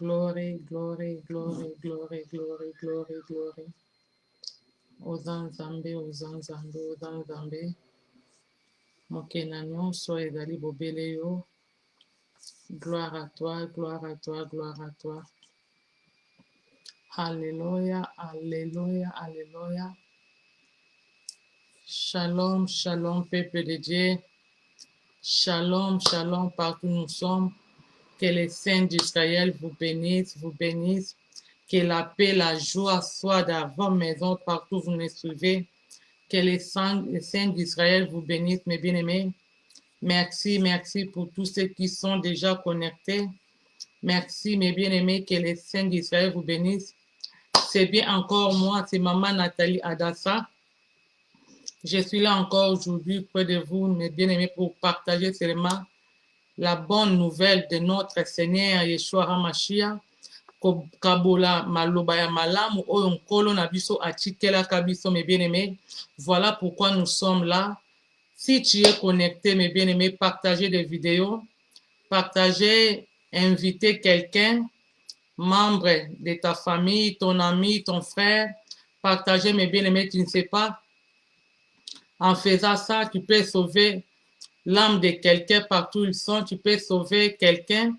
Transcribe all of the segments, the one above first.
Glory, glory, glory, glory, glory, glory, glory. Ozanzambe, ozanzambe, ozanzambe. Mokena nyonso ezali bobele yo. Gloire à toi, gloire à toi, gloire à toi. Alléluia, alléluia, alléluia. Shalom, shalom, peuple de Dieu. Shalom, shalom, partout nous sommes. Que les saints d'Israël vous bénissent, vous bénissent. Que la paix, la joie soient dans vos maisons, partout où vous nous suivez. Que les saints d'Israël vous bénissent, mes bien-aimés. Merci, merci pour tous ceux qui sont déjà connectés. Merci, mes bien-aimés, que les saints d'Israël vous bénissent. C'est bien encore moi, c'est Maman Nathalie Adassa. Je suis là encore aujourd'hui près de vous, mes bien-aimés, pour partager seulement la bonne nouvelle de notre Seigneur Yeshua HaMashiach. Kabola maloba ya malamu oyo nkolo na biso atikela kabiso, mes bien-aimés. Voilà pourquoi nous sommes là. Si tu es connecté, mes bien-aimés, partagez des vidéos, partagez, invitez quelqu'un, membre de ta famille, ton ami, ton frère. Partagez, mes bien-aimés, tu ne sais pas. En faisant ça, tu peux sauver l'âme de quelqu'un partout où ils sont. Tu peux sauver quelqu'un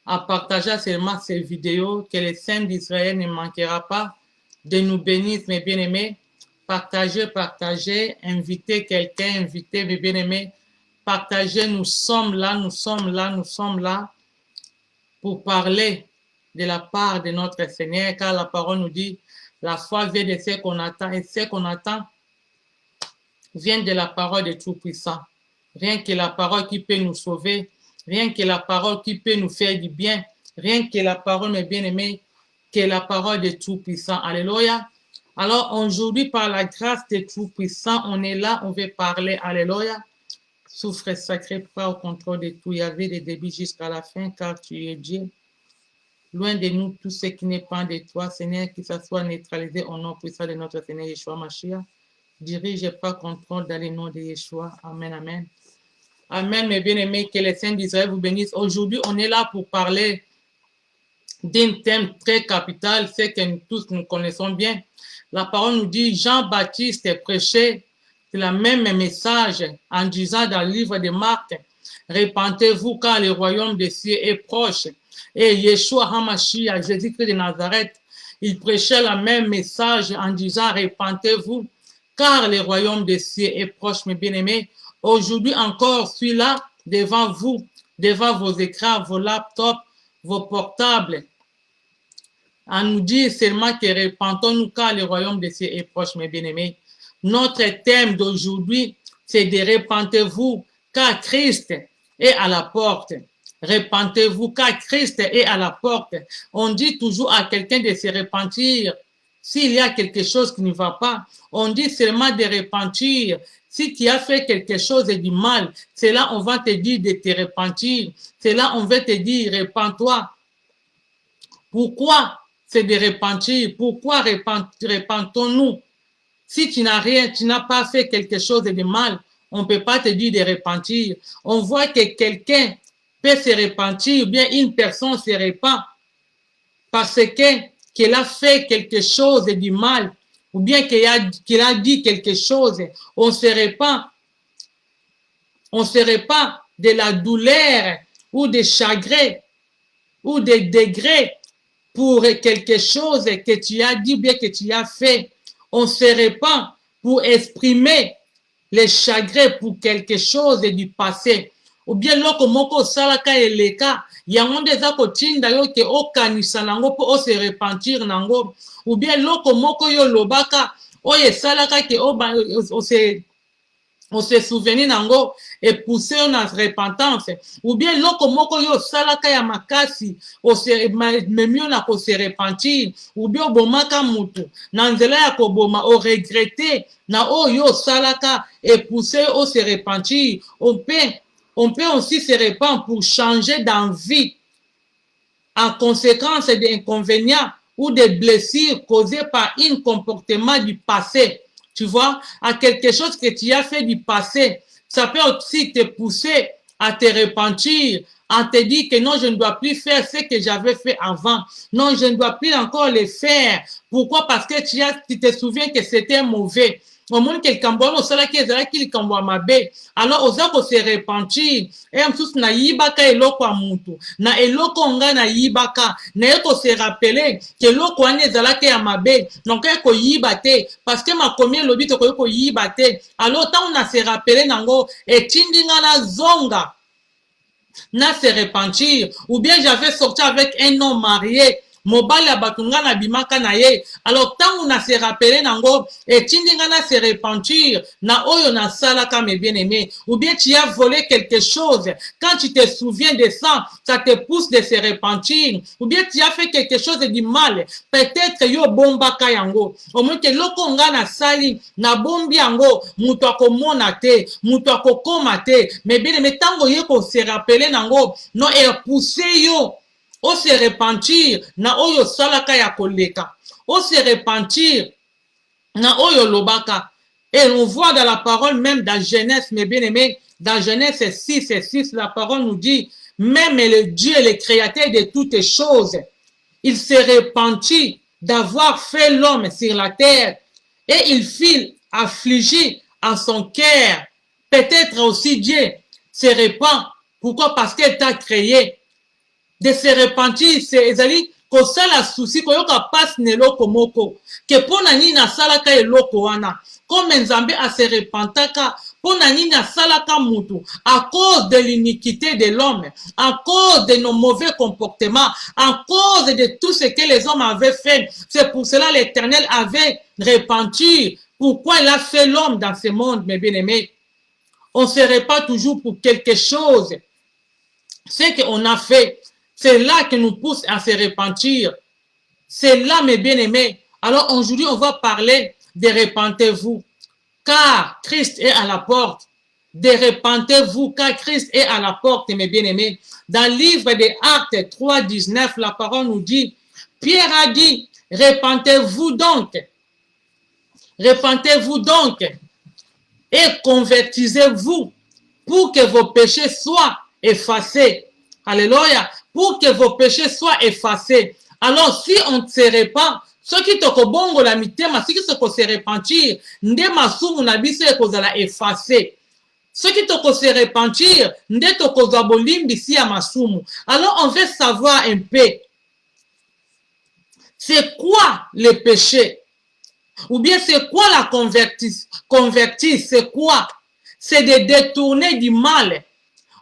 en partageant seulement ces vidéos. Que les saints d'Israël ne manquera pas de nous bénir, mes bien-aimés. Partagez, partagez, invitez quelqu'un, invitez mes bien-aimés. Partagez, nous sommes là, nous sommes là, nous sommes là pour parler de la part de notre Seigneur, car la parole nous dit, la foi vient de ce qu'on attend, et ce qu'on attend vient de la parole de Tout-Puissant. Rien que la parole qui peut nous sauver, rien que la parole qui peut nous faire du bien, rien que la parole, mes bien-aimés, que la parole de Tout-Puissant. Alléluia. Alors aujourd'hui, par la grâce de Tout-Puissant, on est là, on veut parler. Alléluia. Souffre sacré, pas au contrôle de tout. Il y avait des débuts jusqu'à la fin, car tu es Dieu. Loin de nous, tout ce qui n'est pas de toi, Seigneur, que ça soit neutralisé au nom puissant de notre Seigneur Yeshua Mashiach. Dirige pas, contrôle dans le nom de Yeshua. Amen, amen. Amen, mes bien-aimés, que les saints d'Israël vous bénissent. Aujourd'hui, on est là pour parler d'un thème très capital, ce que nous tous nous connaissons bien. La parole nous dit, Jean-Baptiste prêchait le même message en disant dans le livre de Marc, répentez-vous car le royaume des cieux est proche. Et Yeshua HaMashiach, Jésus-Christ de Nazareth, il prêchait le même message en disant, répentez-vous car le royaume des cieux est proche, mes bien-aimés. Aujourd'hui encore, je suis là devant vous, devant vos écrans, vos laptops, vos portables, à nous dire seulement que répentons-nous car le royaume des cieux est proche, mes bien-aimés. Notre thème d'aujourd'hui, c'est de répentez-vous car Christ est à la porte. Répentez-vous car Christ est à la porte. On dit toujours à quelqu'un de se repentir. S'il y a quelque chose qui ne va pas, on dit seulement de repentir. Si tu as fait quelque chose de mal, c'est là on va te dire de te repentir. C'est là on va te dire, repens-toi. Pourquoi c'est de repentir? Pourquoi repentons-nous? Si tu n'as rien, tu n'as pas fait quelque chose de mal, on ne peut pas te dire de repentir. On voit que quelqu'un peut se repentir, ou bien une personne se repent parce qu'elle a fait quelque chose de mal, ou bien qu'il a dit quelque chose, on se repent de la douleur ou des chagrins ou des degrés pour quelque chose que tu as dit, bien que tu as fait. On se repent pour exprimer les chagrins pour quelque chose du passé. Ou bien loko moko salaka eleka yango ndeza kotinda yo ke okanisa nango po o se repentir nango. Ou bien loko moko yo lobaka oye salaka ke on se souvenir nango et pousser en repentance. Ou bien loko moko yo salaka ya makasi o se memio na ko se repentir. Ou bien bomaka mutu na nzela ya koboma o regretter na o yo salaka et pousser o se repentir. On peut aussi se répandre pour changer d'envie en conséquence des inconvénients ou des blessures causées par un comportement du passé. Tu vois, à quelque chose que tu as fait du passé, ça peut aussi te pousser à te repentir, On te dit que non, je ne dois plus faire ce que j'avais fait avant. Non, je ne dois plus encore le faire. Pourquoi? Parce que tu te souviens que c'était mauvais. Au moins, quelqu'un bon, au salaire qui est là, qui est mabe. Alors, aux gens se repentir. Et en plus, na yibaka eloko amuntu. Na eloko nga na yibaka. Na eko se rappeler que eloko ane zala ke amabe. Donc, eko yibate. Parce que ma combien lobi to ko yibate. Alors, tant on a se rappeler nango, et tindinga na zonga. Na se repentir. Ou bien j'avais sorti avec un homme marié. Mobile ya batunga na bimaka na ye. Alors, tant on a se rappelé nango, et tindinga na se repentir, na oyo na salaka mes bien-aimés. Ou bien tu as volé quelque chose. Quand tu te souviens de ça, ça te pousse de se repentir. Ou bien tu as fait quelque chose de mal. Peut-être yo bomba kayango. Au moins que loko nga na sali, na bombi yango, mutu akomona te, mutu akokoma te. Mais bien-aimés, tango ye ko se rappeler nango, non et pousser yo. O se repentir na oyo salaka ya koleka. O se repentir na oyo lobaka. Et on voit dans la parole même dans Genèse, mes bien-aimés, dans Genèse 6, la parole nous dit, même le Dieu, le créateur de toutes choses, il se repentit d'avoir fait l'homme sur la terre et il fit affligé en son cœur. Peut-être aussi Dieu se repent. Pourquoi? Parce qu'il t'a créé. De se repentir, c'est ezali kosala souci koyoka passe neloko moko ke pona nini asalaka eloko wana comme Nzambe a se repentaka pona nini asalaka mutu à cause de l'iniquité de l'homme, à cause de nos mauvais comportements, à cause de tout ce que les hommes avaient fait. C'est pour cela l'Éternel avait repenti. Pourquoi il a fait l'homme dans ce monde, mes bien-aimés? On ne se repent toujours pour quelque chose. Ce qu'on a fait, c'est là que nous pousse à se repentir. C'est là, mes bien-aimés. Alors aujourd'hui, on va parler de repentez-vous, car Christ est à la porte. De repentez-vous, car Christ est à la porte, mes bien-aimés. Dans le livre des Actes 3, 19, la parole nous dit, Pierre a dit, repentez-vous donc et convertissez-vous pour que vos péchés soient effacés. Alléluia. Pour que vos péchés soient effacés. Alors, si on se repent, ce qui te kobongo la mitema, ce qui se repentir, nde masumu na biso ekozala effacé. Ce qui te se repentir, nde to kozwa bolimbi si ya masumu. Alors, on veut savoir un peu, c'est quoi le péché? Ou bien c'est quoi la convertir? C'est quoi? C'est de détourner du mal.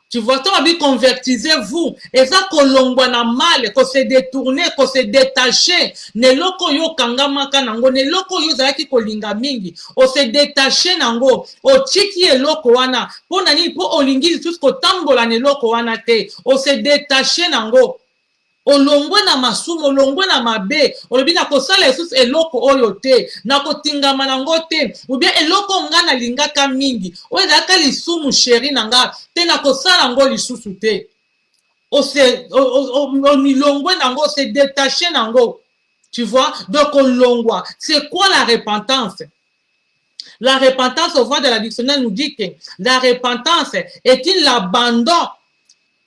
Tu vois, toi, convertissez-vous. Et ça, kolongwa na mal, ko se détourner, ko se détacher. Ne loko yo kangamaka nango, ne loko yo zaki kolinga mingi. O se détacher nango. O chiki e loko wana. Po nani, po olingi, tout ko tambola ne loko wana te. O se détacher nango. Olongwe na masumu, olongwe na mabe, olobi na kosala esusu eloko oyo te, na kotingama nango te, ou bien eloko nga na lingaka mingi, oyo ezalaka lisumu sheri nanga, te na kosala ngo lisusu te. Onilongwe nango, se détaché nango. Tu vois? Donc olongwa. C'est quoi la repentance? La repentance, au voit de la dictionnaire nous dit que la repentance est l'abandon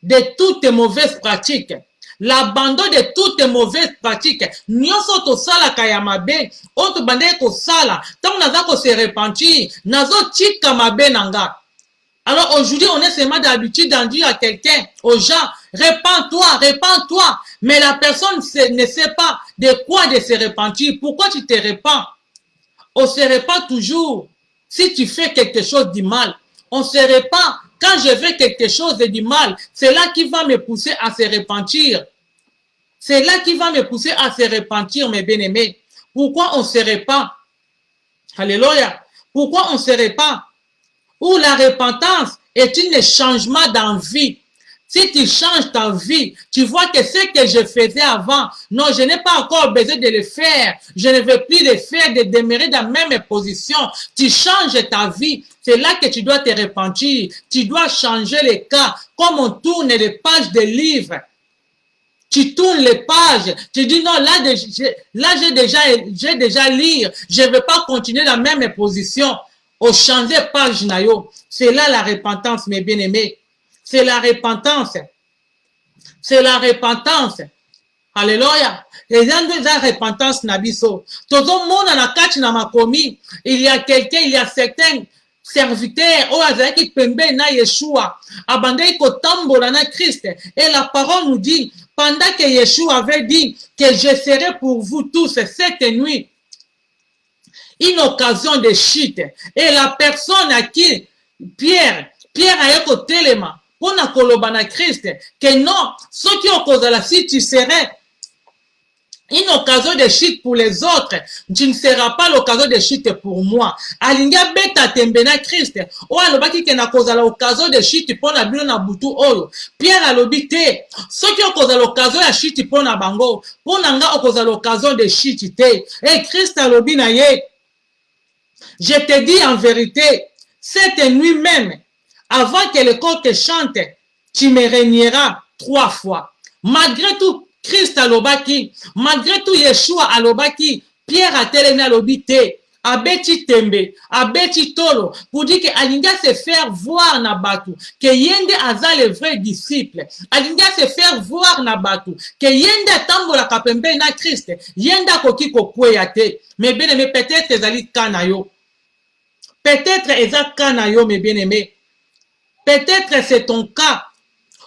de toutes mauvaises pratiques. L'abandon de toutes mauvaises pratiques. Nyonso to sala kaya mabe, oto bande ko sala, tant naza ko se repentir, nazo tika mabe nanga. Alors aujourd'hui, on est seulement d'habitude d'en dire à quelqu'un, aux gens, repens-toi, repens-toi. Mais la personne ne sait pas de quoi de se repentir. Pourquoi tu te repens? On se repent toujours si tu fais quelque chose de mal. On se repent quand je fais quelque chose de mal. C'est là qui va me pousser à se repentir. C'est là qui va me pousser à se repentir, mes bien-aimés. Pourquoi on se repent? Alléluia. Pourquoi on se repent? Où la repentance est un changement d'envie. Si tu changes ta vie, tu vois que ce que je faisais avant, non, je n'ai pas encore besoin de le faire. Je ne veux plus le faire, de demeurer dans la même position. Tu changes ta vie. C'est là que tu dois te repentir. Tu dois changer les cas. Comme on tourne les pages des livres. Tu tournes les pages. Tu dis non, là j'ai déjà lire. Je ne veux pas continuer dans la même position. Au changer page nayo. C'est là la repentance, mes bien-aimés. C'est la repentance. C'est la repentance. Alléluia. Les gens de la repentance nabiso. Tout le monde a kati na makomi. Il y a quelqu'un, il y a certains serviteurs, oh, qui pembe na Yeshua. Abandé ko tambola na Christ. Et la parole nous dit, pendant que Yeshua avait dit que je serai pour vous tous cette nuit une occasion de chute. Et la personne à qui Pierre a écouté les mains pour na kolobana Christ, que non, ce qui ont causé la si tu serais une occasion de chute pour les autres, tu ne seras pas l'occasion de chute pour moi. Alinga beta tembena Christ. O alobaki ke na cause l'occasion de chute pour na bino na butu oyo. Pierre alobi te. Ceux qui ont causé l'occasion de chute pour na bango, pour nanga o cause l'occasion de chute te. Et Christ alobi na ye. Je te dis en vérité, cette nuit même, avant que le corps te chante, tu me régneras 3 fois. Malgré tout, Christ alobaki, malgré tout Yeshua alobaki, Pierre a telemi alobi te, abeti tembe, abeti tolo, pour dire que alinga se faire voir na batu, que yende aza le vrai disciple, alinga se faire voir na batu, que yende atambola kapembe na Christ, yende akoki kokweya te, mais bien aimé, peut-être ezali kana yo, peut-être eza kana yo, mes bien aimés, peut-être c'est ton cas,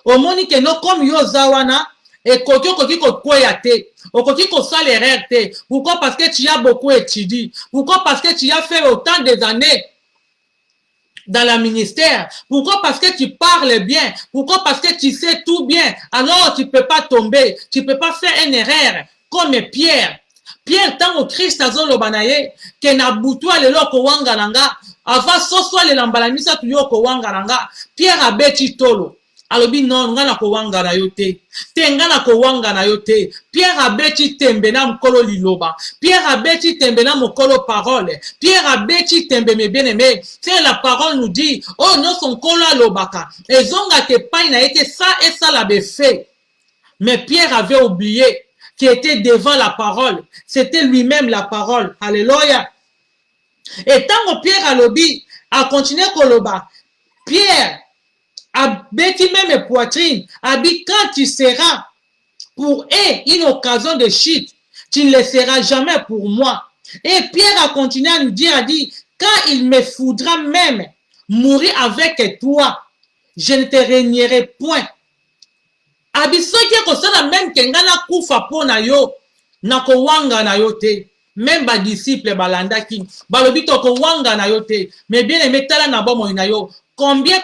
au moni que non comme yo zawana, et koki kokweya te, okoki kosala erreur te. Pourquoi? Parce que tu as beaucoup étudié. Pourquoi? Parce que tu as fait autant des années dans le ministère. Pourquoi? Parce que tu parles bien. Pourquoi? Parce que tu sais tout bien. Alors tu ne peux pas tomber. Tu ne peux pas faire une erreur comme Pierre. Pierre, tant au Christ azolobanaye, que na butwa lelo ko wanga nanga, avant soswa le lambalamisa tuyo ko wanga nanga, Pierre abeti tolo. Alobi non ngana ko wanga na yote te ngana ko wanga na yote. Pierre abeti tembe na mkolo liloba, Pierre abeti tembe na mkolo parole, Pierre abeti tembe, mes bien-aimés. C'est la parole nous dit, oh non son kolo alobaka ezonga te pai na ete ça et ça la fait. Mais Pierre avait oublié qu'il était devant la parole, c'était lui-même la parole. Alléluia. Et tant que Pierre alobi a continué koloba, Pierre abeti même poitrine, a dit quand tu seras pour une occasion de chute, tu ne le seras jamais pour moi. Et Pierre a continué à nous dire, a dit, quand il me faudra même mourir avec toi, je ne te régnerai point. A dit, ce qui est comme ça, même que ngana kufa po na yo, na ko wanga na yo te. Même ba disciple balanda ki, balobi to ko wanga na yo te. Mais bien aimé tala na bomo na yo. Combien,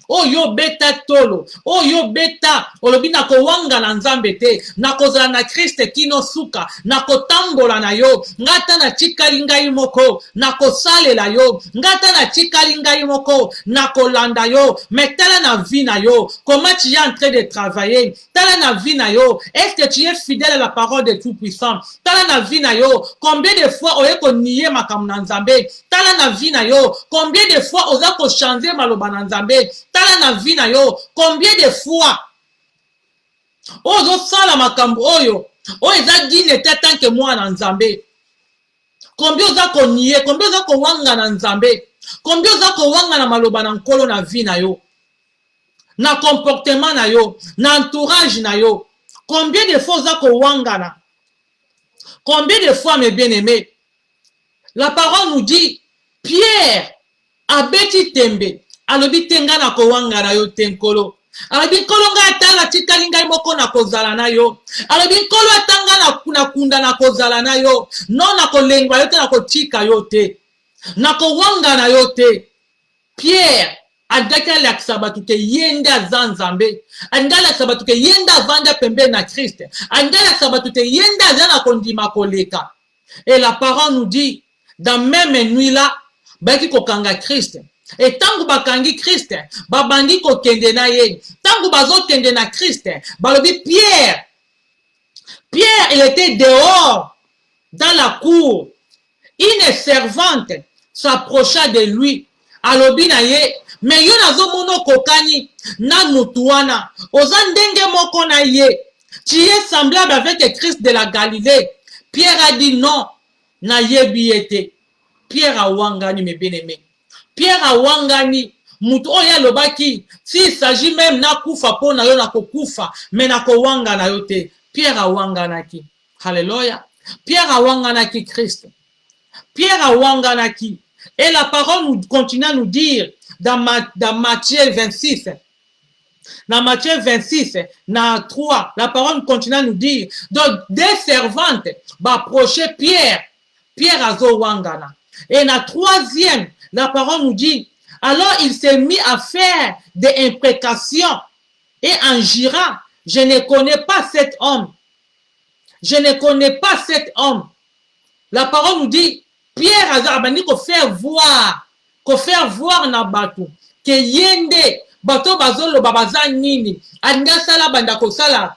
oh yo beta tolo, oh yo beta, olobi na ko wanga na nzambe te, na kozala na Christ kino suka, na kotambola na yo, ngata na chikali ngai moko, na kosalela yo, ngata na chikali ngai moko, na kolanda yo, mais tala na vie na yo, comment tu es en train de travailler, tala na vie na yo, est-ce que tu es fidèle à la parole de Tout-Puissant, tala na vie na yo, combien de fois oye ko niye makamu na nzambe, tala na vie na yo, combien de fois oza ko changer maloba na nzambe, tala na vie na yo, combien de fois ozo sala makambo oyo oyo eza dine te tanke mwana nzambe, combien oza ko niye, combien oza ko wanga na nzambe, combien oza ko wanga na maloba na nkolo na vie na yo, na comportement na yo, na entourage na yo, combien de fois oza ko wanga na, combien de fois, mes bien-aimés, la parole nous dit Pierre abeti tembe, alobi tenga na ko wanga na yo tenkolo, alobi nkolo nga atala tikali ngai moko na kozala na yo, alobi nkolo atanga na kunda na kozala na yo, non na kolengwa yo te, na kotika yo te, na ko wanga na yo te. Pierre adaki alakisa batu ke yende aza nzambe, alingi alakisa batu ke yende avanda pembe na Christ, alingi alakisa batu ke yende aza na kondima koleka. Et la parole nous dit, dans même nuit là, baki kokanga Christ. Et tangu bakangi Christ, babandi kokende na ye. Tangu bazo kende na Christ, balobi Pierre, il était dehors, dans la cour. Une servante s'approcha de lui. Alobi na ye, mais yo nazo mono kokani, na mutuana, oza ndenge moko na ye. Tu es semblable avec le Christ de la Galilée. Pierre a dit non, na yebi ete. Pierre a wangani, mes bien-aimés. Pierre a wangani, mutu oya lobaki s'il s'agit même na kufa po na yo na kokufa mais na kowanga na yo te. Pierre awanganaki. Alléluia. Pierre awanganaki Christ. Pierre awanganaki. Et la parole nous continue à nous dire dans Matthieu 26. Dans Matthieu 26, dans 3, la parole continue à nous dire, donc des servantes approchaient Pierre. Pierre azo wangana. Et dans 3e, la parole nous dit, alors il s'est mis à faire des imprécations et en jurant, je ne connais pas cet homme. Je ne connais pas cet homme. La parole nous dit, Pierre a dit qu'on faire voir na bato, que yende, bato bazolo babaza nini, anga sala banda ko sala,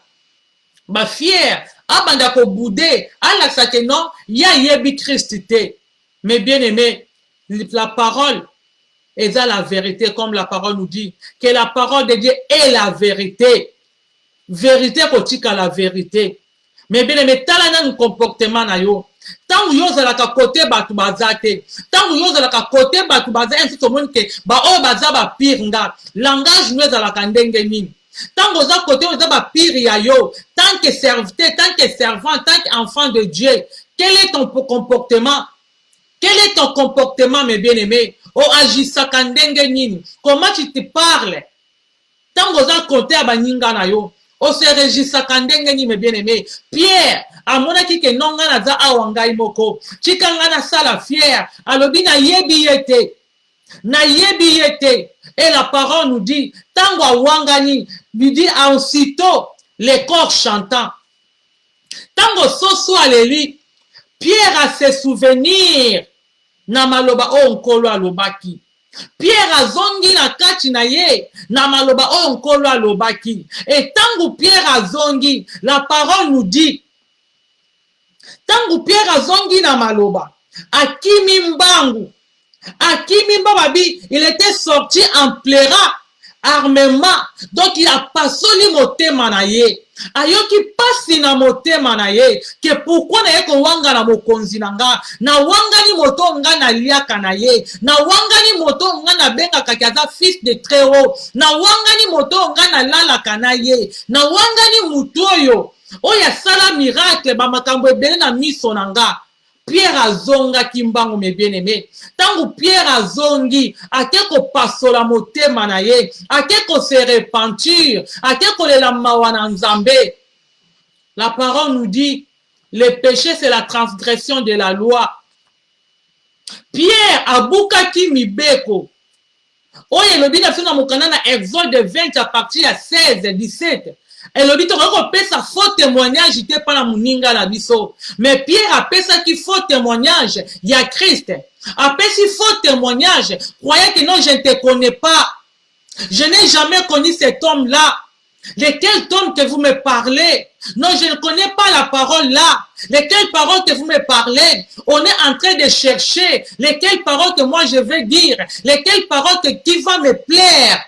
ba fier, abanda ko boudé, ala sa que non, ya yebi Christité. Mais bien aimé, la parole est la vérité, comme la parole nous dit, que la parole de Dieu est la vérité. Vérité kotika la vérité. Mais bien aimé, talana un comportement na yo. Tant où yo zalaka côté batu bazate, tant où yo zalaka côté batu bazate, ainsi tout le monde que ba o baza ba pire nga, langage nous zalaka ndenge nini. Tant que vous côté vous ba pire ya yo, tant que serviteur, tant que servant, tant qu'enfant de Dieu, quel est ton comportement? Quel est ton comportement, mes bien-aimés? O agisaka ndenge nini? Comment tu te parles? Tant que vous côté ba ninga na yo, o se regisaka ndenge nini, mes bien-aimés? Pierre amonaki ke nonga na za awangai moko chikanga na sala fier alobi na yebi yete et la parole nous dit tango awangani lui dit aussitôt les corps chantant tango soso aleli Pierre a se souvenir na maloba o nkolo alobaki Pierre azongi na kati na ye na maloba o nkolo alobaki et tango Pierre azongi la parole nous dit tangu Pierre azongi na maloba akimi mbangu babi il était sorti en pleurant armement donc il a pasoli motema na ye ayoki pasi na motema na ye ke pourquoi na ye ko wanga na mokonzi na nga na wanga ni moto nga na liaka na ye na wanga ni moto nga na benga kakaza fils de très haut na wanga ni moto nga na lalaka na ye na wanga ni mutoyo oya sala miracle ba makambo ebele na miso na nga. Pierre azonga kimbango mes bien-aimés. Tangu Pierre azongi ake ko pasola motema na ye, ake ko se repentir, ake ko lela mawa na nzambe. La parole nous dit le péché c'est la transgression de la loi. Pierre abukaki mibeko. Oye lobi na fina mokana na Exode 20 à partir à 16 17. Et le dit on sa faux témoignage il pas la muninga la biso mais Pierre a fait ça qui faux témoignage il y a Christ a fait si faux témoignage croyez que non je ne te connais pas je n'ai jamais connu cet homme là lequel homme que vous me parlez non je ne connais pas la parole là lesquelles paroles que vous me parlez on est en train de chercher lesquelles paroles que moi je vais dire lesquelles paroles qui va me plaire.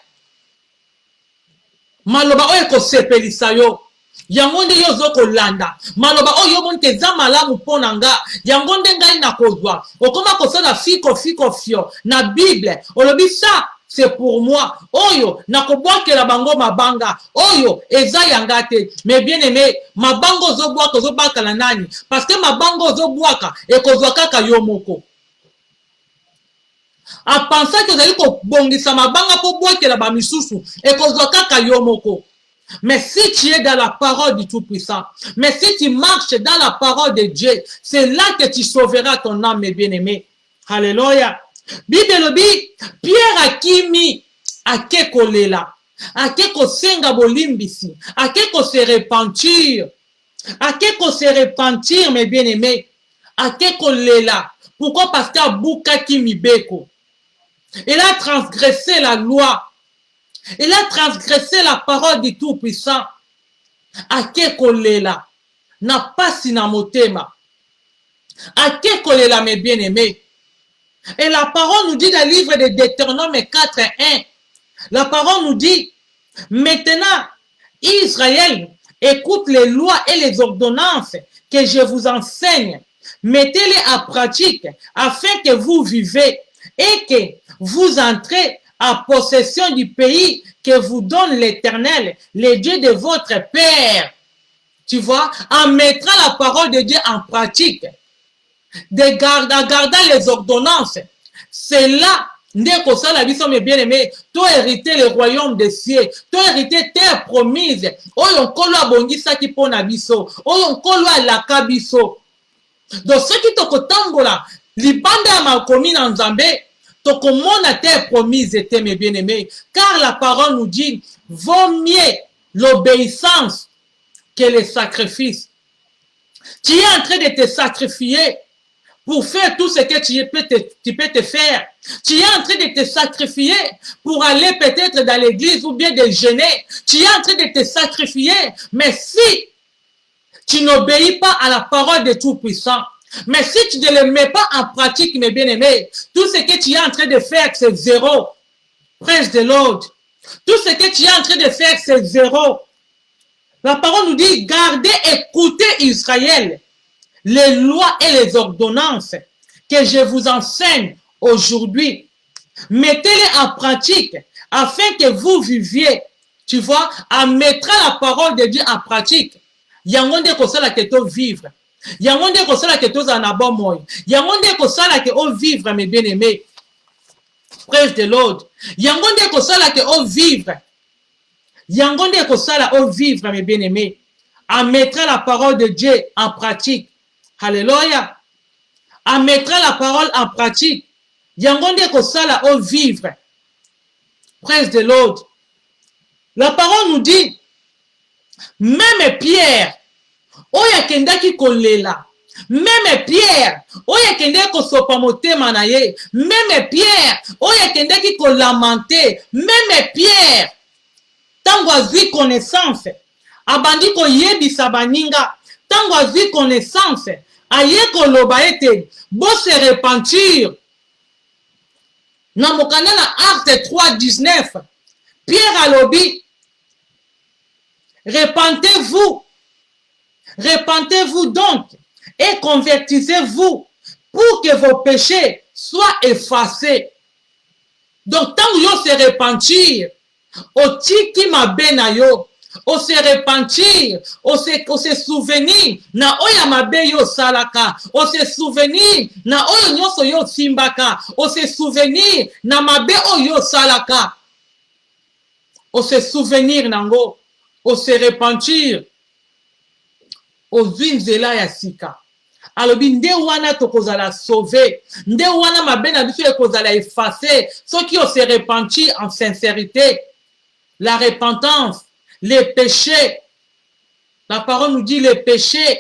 Maloba oyo ko sepelisa yo yango nde yo zoko landa maloba oyo monte za malamu pona nga yango nde ngai na kozwa okoma kosala fiko fio na Bible olobi ça c'est pour moi oyo na kobwakela bango mabanga oyo eza yanga te mais bien aimé mabango zobwaka zobaka na nani parce que mabango zobwaka ekozwa kaka yo moko. A penser que vous allez bongisa mabanga pour boire que la bamisusu et kaka yomoko. Mais si tu es dans la parole du Tout-Puissant, mais si tu marches dans la parole de Dieu, c'est là que tu sauveras ton âme, mes bien-aimés. Alléluia. Bible dit, Pierre akimi akeko lela, akeko senga bolimbisi, akeko se repentir, mes bien-aimés, akeko lela. Pourquoi? Parce qu'il y a Boukaki Mibeko. Il a transgressé la loi. Il a transgressé la parole du Tout-Puissant. Akekolela. N'a pas sinamotema. Akekolela, mes bien-aimés. Et la parole nous dit dans le livre de Deutéronome 4:1. La parole nous dit, maintenant, Israël, écoute les lois et les ordonnances que je vous enseigne. Mettez-les en pratique afin que vous vivez et que vous entrez en possession du pays que vous donne l'Éternel, le Dieu de votre Père. Tu vois, en mettant la parole de Dieu en pratique, en gardant les ordonnances, c'est là, ndeko sala biso mes bien-aimés, toi hériter le royaume des cieux, toi hériter terre promise, oyo nkolo abongisaki mpona biso, oyo nkolo alaka biso. Donc soki tokotambola libanda ya makomi na Nzambe, tokomona terre promise te mes bien-aimés, car la parole nous dit, vaut mieux l'obéissance que le sacrifice. Tu es en train de te sacrifier pour faire tout ce que tu peux te faire. Tu es en train de te sacrifier pour aller peut-être dans l'église ou bien de jeûner. Tu es en train de te sacrifier, mais si tu n'obéis pas à la parole de Tout-Puissant, mais si tu ne le mets pas en pratique, mes bien-aimés, tout ce que tu es en train de faire, c'est zéro. Praise the Lord. Tout ce que tu es en train de faire, c'est zéro. La parole nous dit, gardez, écoutez Israël, les lois et les ordonnances que je vous enseigne aujourd'hui. Mettez-les en pratique afin que vous viviez. Tu vois, en mettant la parole de Dieu en pratique. Yango nde kosala ke to vivre. Yango nde kosala ke to zana bon moy. Yango nde kosala ke o vivre, mes bien-aimés. Praise the Lord. Yango nde kosala ke o vivre. Yango nde kosala o vivre, mes bien-aimés. En mettant la parole de Dieu en pratique. Alléluia. En mettant la parole en pratique. Yango nde kosala o vivre. Praise the Lord. La parole nous dit, même Pierre, oya kendaki kolela, même Pierre, oya kendaki kosopa motema na ye, même Pierre, oya kendaki kolamenter, même Pierre, tango azwi connaissance, abandi koyebisa baninga, tango azwi connaissance, aye koloba ete, bo se repentir. Na mokanda na Acte 3:19, Pierre alobi, repentez-vous donc et convertissez-vous pour que vos péchés soient effacés. Donc, tant que yo se repentir, o tiki mabe na yo, o se repentir, o se souvenir na oya mabe yo salaka, o se souvenir na oyo nyoso yo simbaka, o se souvenir na mabe oyo salaka, o se souvenir nango, o se repentir, ozwi nzela ya sika. Alobi nde wana tokozala sauvé, nde wana mabe na biso ekozala effacé, soki o se repentir en sincérité. La repentance, les péchés. La parole nous dit les péchés,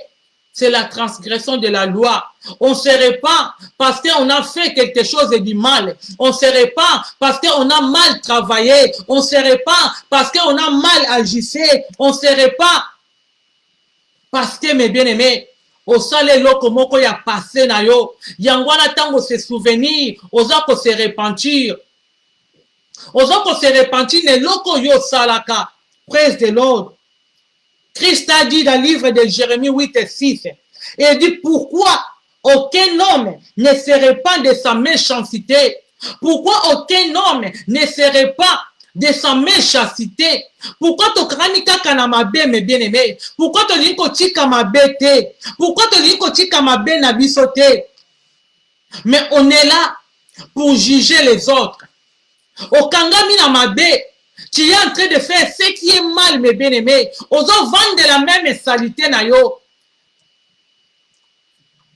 c'est la transgression de la loi. On se repent parce qu'on a fait quelque chose de du mal. On se repent parce qu'on a mal travaillé. On se repent parce qu'on a mal agissé. On se repent parce que, mes bien-aimés, au sale loko moko ya passé na yo, yangwana tango se souvenir, ozako se repentir. Ozako se repentir ne loko yo salaka. Praise the Lord. Christ a dit dans le livre de Jérémie 8:6, et il dit pourquoi aucun homme ne se répand de sa méchanceté. Pourquoi aucun homme ne se répand de sa méchanceté. Pourquoi tu krani kaka na mabe, mes bien-aimés? Pourquoi tu liko tika mabe te? Pourquoi tu liko tika mabe na biso te? Mais on est là pour juger les autres. Okangami na mabe, tu es en train de faire ce qui est mal, mes bien-aimés. Ozo vendre la même saleté na yo.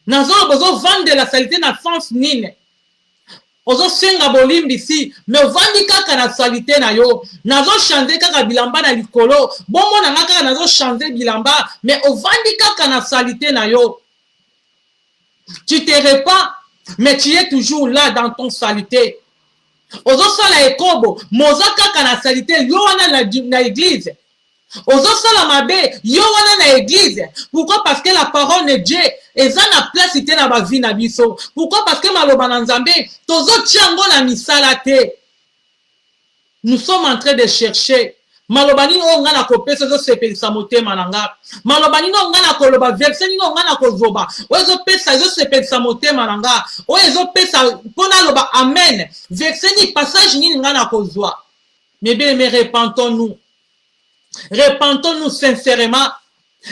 Nazo ozo vendre la saleté na sens nine. Ozo senga bolimbi si, mais vandi kaka na salité na yo. Nazo changer kaka bilamba na likolo. Bomo na kaka nazo changer bilamba, mais o vandi kaka na salité na yo. Tu te repens, mais tu es toujours là dans ton salité. Ozo sala ekobo, moza kaka na salité, yo wana na église. Ozo sala mabe, yo wana na église. Pourquoi? Parce que la parole de Dieu est na place ite na ba vie na biso. Pourquoi? Parce que maloba na Nzambe, tozo tiango na misala te. Nous sommes en train de chercher Maloba nini o nga na kopesa zo sepelisa motema na nga. Maloba nini o nga na koloba verset nini o nga na kozoba. O ezo pesa zo sepelisa motema na nga. O ezo pesa pona loba amen. Verset ni passage nini nga na kozwa. Mais bien, mais repentons-nous. Repentons-nous sincèrement.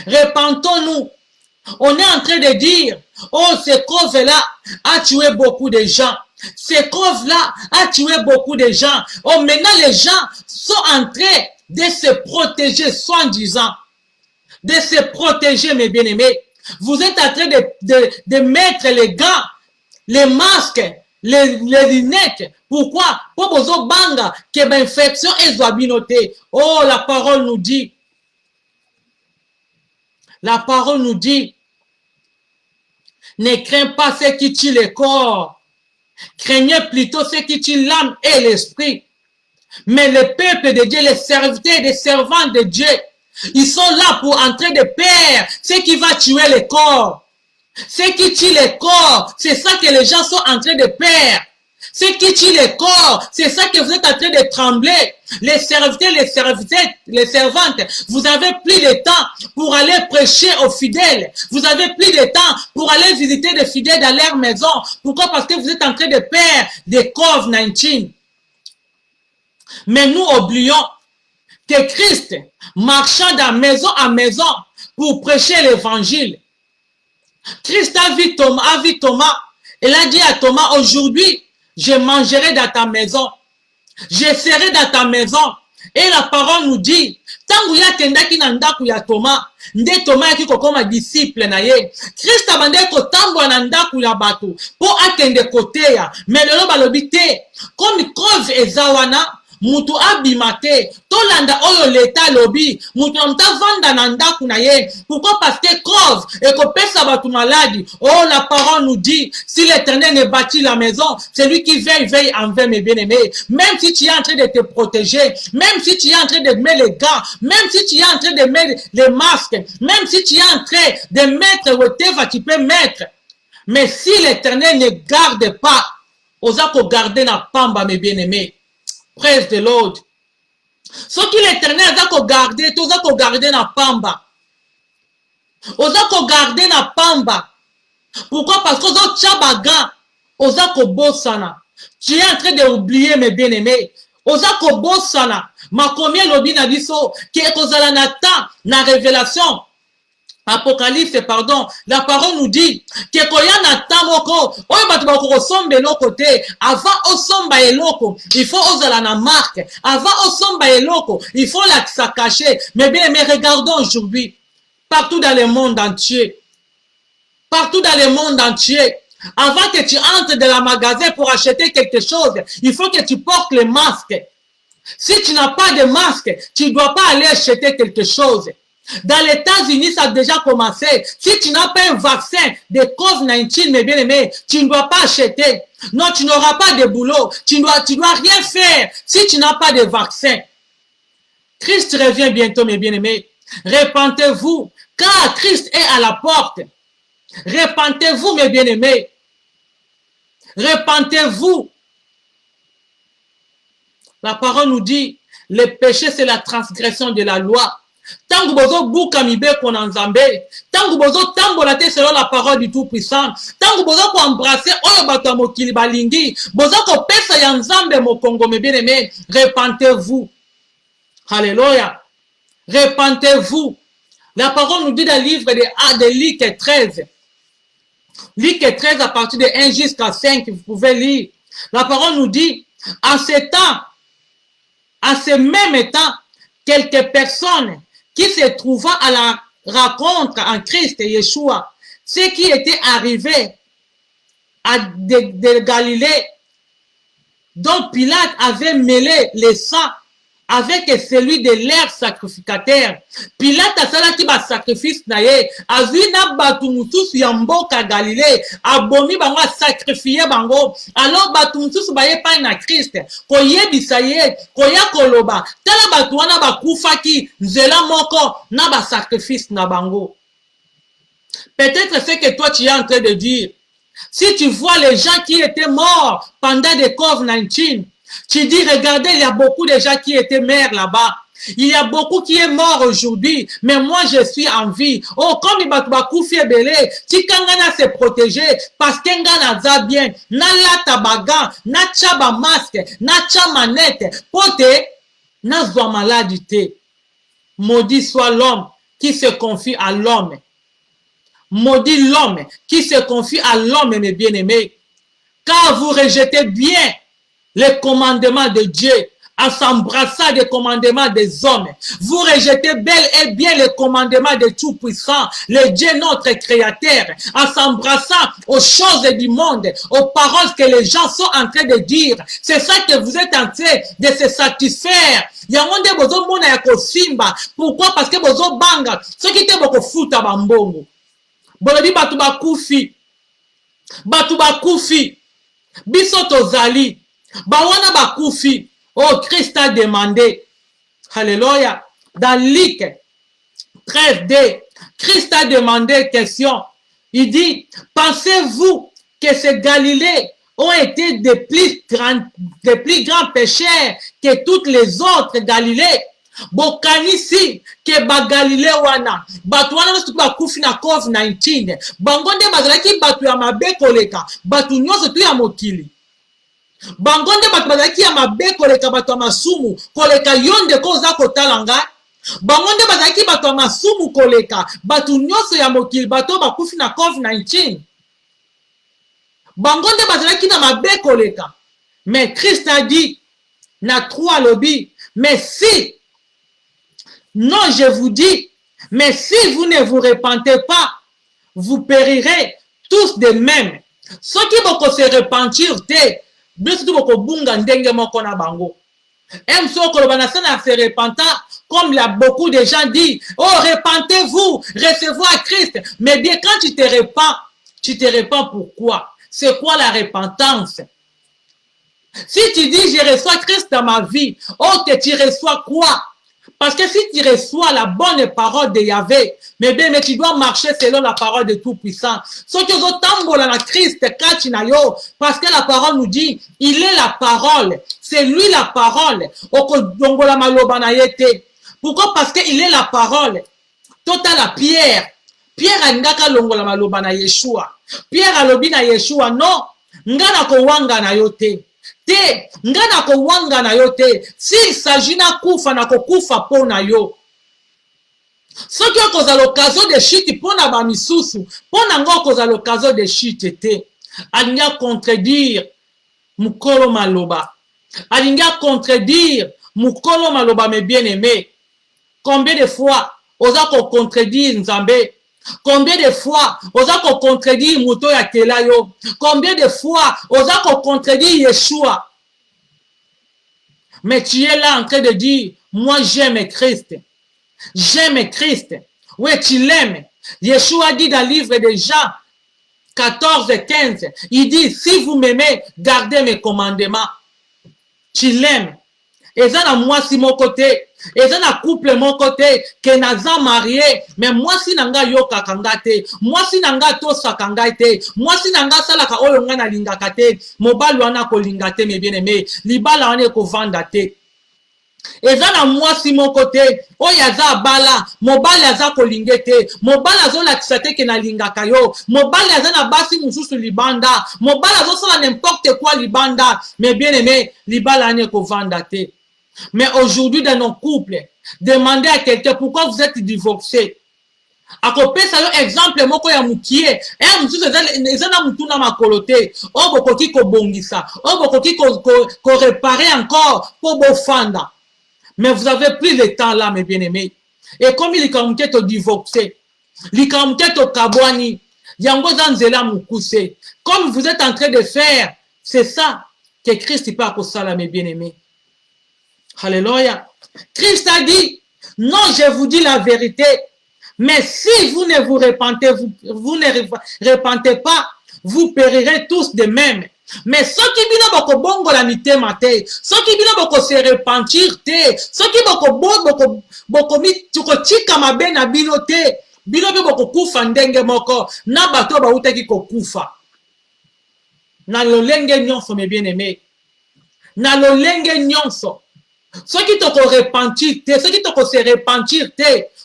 Repentons-nous. On est en train de dire, oh, ce Cove-là a tué beaucoup de gens. Ce Cove-là a tué beaucoup de gens. Oh, maintenant les gens sont en train de se protéger, soi-disant. De se protéger, mes bien-aimés. Vous êtes en train de mettre les gants, les masques, les lunettes. Pourquoi? Pour vous banga que l'infection est notée. Oh, la parole nous dit. La parole nous dit. Ne crains pas ceux qui tuent le corps. Craignez plutôt ceux qui tuent l'âme et l'esprit. Mais le peuple de Dieu, les serviteurs et les servants de Dieu, ils sont là pour entrer de paix. Ceux qui vont tuer le corps. Ceux qui tuent le corps, c'est ça que les gens sont en train de perdre. Ceux qui tuent le corps, c'est ça que vous êtes en train de trembler. Les serviteurs, les servantes, vous avez plus de temps pour aller prêcher aux fidèles. Vous avez plus de temps pour aller visiter les fidèles dans leur maison. Pourquoi? Parce que vous êtes en train de perdre des COVID-19. Mais nous oublions que Christ, marchant de maison en maison pour prêcher l'évangile, Christ a vu Thomas. Il a dit à Thomas, aujourd'hui, je mangerai dans ta maison. Je serai dans ta maison. Et la parole nous dit, tangu ya tendaki na ndaku ya Thomas, nde Thomas yaki kokoma disciple na ye. Christ abande kotambwa na ndaku ya bato, po akende koteya. Mais lelo balobi te, comme Cove ezawana, mutu abimate, tolanda oyo leta lobi, mutu amta vanda na ndaku na ye. Pourquoi? Parce que Cove ekopesa batu maladi. Oh, la parole nous dit, si l'Éternel ne bâtit la maison, c'est lui qui veille envers mes bien-aimés. Même si tu es en train de te protéger, même si tu es en train de mettre les gants, même si tu es en train de mettre les masques, même si tu es en train de mettre whatever tu peux mettre. Mais si l'Éternel ne garde pas, osa ko garder na pamba, mes bien-aimés. Praise the Lord. Ce qui l'Éternel a gardé, tout ça qu'on garder na pamba. Oza qu'on garder na pamba. Pourquoi? Parce que oza tchabaga, oza ko bossana. Tu es en train d'oublier, mes bien-aimés. Oza ko bossana. Ma combien lobi na biso qui est kozala na temps na révélation. Apocalypse, pardon, la parole nous dit que koya na tamoko, oyo batu bako sombe eloko te, avant osomba eloko, il faut ozala na marque, avant osomba eloko, il faut la cacher. Mais bien, mais regardons aujourd'hui, partout dans le monde entier, partout dans le monde entier, avant que tu entres dans le magasin pour acheter quelque chose, il faut que tu portes le masque. Si tu n'as pas de masque, tu ne dois pas aller acheter quelque chose. Dans les États-Unis, ça a déjà commencé. Si tu n'as pas un vaccin de COVID-19, mes bien-aimés, tu ne dois pas acheter. Non, tu n'auras pas de boulot. Tu dois rien faire si tu n'as pas de vaccin. Christ revient bientôt, mes bien-aimés. Repentez-vous, car Christ est à la porte. Repentez-vous, mes bien-aimés. Repentez-vous. La parole nous dit, le péché, c'est la transgression de la loi. Tangu bozo buka mibeko na nzambe, tangu bozo tambola te selon la parole du Tout-Puissant, tangu bozo ko embrasser oyo bato ya mokili balingi, bozo ko pesa ya nzambe mokongo, mes bien-aimés, repentez-vous. Alléluia. Repentez-vous. La parole nous dit dans le livre de Luc 13. Luc 13 à partir de 1 jusqu'à 5, vous pouvez lire. La parole nous dit, en ce temps, en ce même temps, quelques personnes qui se trouvaient à la rencontre en Christ et Yeshua, ceux qui étaient arrivés de Galilée, dont Pilate avait mêlé le sang avec celui de leur sacrificateur. Pilate a salaki ba sacrifice na ye, azui na batu mususu ya mboka Galilée, abomi bango sacrifier bango. Alors batu mususu baye pa na Christ, koyebisa ye, koya koloba, tala batu wana bakufaki nzela moko na ba sacrifice na bango. Peut-être c'est que toi tu es en train de dire, si tu vois les gens qui étaient morts pendant le COVID-19, tu dis, regardez, il y a beaucoup de gens qui étaient morts là-bas. Il y a beaucoup qui est mort aujourd'hui, mais moi je suis en vie. Oh, comme il va koufi belé, tikangana se protéger, parce que ngana za bien, na la tabagan, na chaba masque, na cha manette, pote, na zwa maladité. Maudit soit l'homme qui se confie à l'homme. Maudit l'homme qui se confie à l'homme, mes bien-aimés. Car vous rejetez bien les commandements de Dieu en s'embrassant des commandements des hommes. Vous rejetez bel et bien les commandements de Tout-Puissant, le Dieu notre Créateur, en s'embrassant aux choses du monde, aux paroles que les gens sont en train de dire. C'est ça que vous êtes en train de se satisfaire. Yangonde bozo mona ya kosimba. Pourquoi? Parce que bozo banga. Ce qui te boko futa bambongo. Bolobi batu bakufi. Batu bakufi. Biso tozali. Bawana bakufi. Oh, Christ a demandé. Alléluia. Dans Luc 13d, Christ a demandé question. Il dit, pensez-vous que ces Galilées ont été des plus grands pécheurs que toutes les autres Galilées? Bokanisi ke ba Galilée wana batu wana nasu ba kufi na COVID-19 bangonde bazalaki batu ya mabe koleka batu nyonso tu ya mokili bangonde batu bazalaki ya mabe koleka batu ya masumu koleka yonde ko za kotala ngai bangonde bazalaki batu ya masumu koleka batu nyonso ya mokili batu ba kufi na COVID-19 bangonde bazalaki na mabe koleka. Mais Christ a dit na 3 lobby, mais si non, je vous dis, mais si vous ne vous repentez pas, vous périrez tous de même. Ceux qui vont se repentir, bien sûr, vont bunga ndenge moko na bango. Même ceux qui vont se repentir, comme il y a beaucoup de gens disent, oh, repentez-vous, recevez Christ. Mais bien, quand tu te repens pourquoi? C'est quoi la repentance? Si tu dis, je reçois Christ dans ma vie, oh, que tu reçois quoi? Parce que si tu reçois la bonne parole de Yahvé, mais tu dois marcher selon la parole de Tout-Puissant. Ce que vous tambola na Christ, parce que la parole nous dit, il est la parole. C'est lui la parole. Pourquoi? Parce qu'il est la parole. Total la Pierre. Pierre a ngaka longola maloba na Yeshua. Pierre a lobi na Yeshua, non. Ngana ko wanga na yote. Te, ngana ko wanga na yo te. S'il s'agit na kufa na ko kufa po na yo. Soki okoza l'occasion de chute po na ba misusu, po na ngo okoza l'occasion de chute te. Alinga contredire mukolo maloba. Alinga contredire mukolo maloba, mes bien-aimés. Combien de fois oza ko contredire Nzambe? Combien de fois oza ko contredire muto ya telayo? Combien de fois oza ko contredire Yeshua? Mais tu es là en train de dire, moi j'aime Christ. J'aime Christ. Oui, tu l'aimes. Yeshua dit dans le livre de Jean 14:15, il dit, si vous m'aimez, gardez mes commandements. Tu l'aimes. Et ça, dans moi, si mon côté, et ça, dans couple, mon côté, que naza marié, mais moi, si nanga yoka kangate, moi, si nanga tosa kangate, moi, si nanga salaka oyonga na lingakate, mobali wana ko lingate, mes bien-aimés, libala wane ko vandate. Et ça, dans moi, si mon côté, oyaza bala, mobali aza ko lingete, mobali azo la kisate ke na lingaka yo, mobali aza na basi mususu libanda, mobali azo sala n'importe quoi libanda, mes bien-aimés, libala wane ko vandate. Mais aujourd'hui, dans nos couples, demandez à quelqu'un pourquoi vous êtes divorcés. À côté, ça y est, exemple, moko ya mukie, ezana mutuna makolote, o bokoki ko bongisa, o bokoki ko réparer encore pour bofanda. Mais vous avez pris le temps là, mes bien-aimés. Et comme il est te divorcé, il est te kabwani, yango zanzela mukuse. Comme vous êtes en train de faire, c'est ça que Christ parle pour ça là, mes bien-aimés. Alléluia. Christ a dit, non, je vous dis la vérité, mais si vous ne vous repentez, vous ne repentez pas, vous périrez tous de même. Mais ceux qui bino boko bongo la mite mate, ceux qui bino boko se repentir te, ceux qui boko mi tuko chika mabe na bino te, bino boko kufa ndenge moko, na bato ba utaki ko kufa. Na lolenge nyonso, mes bien-aimés. Na lolenge nyonso. Ceux qui te repentir, ceux qui te se repentir,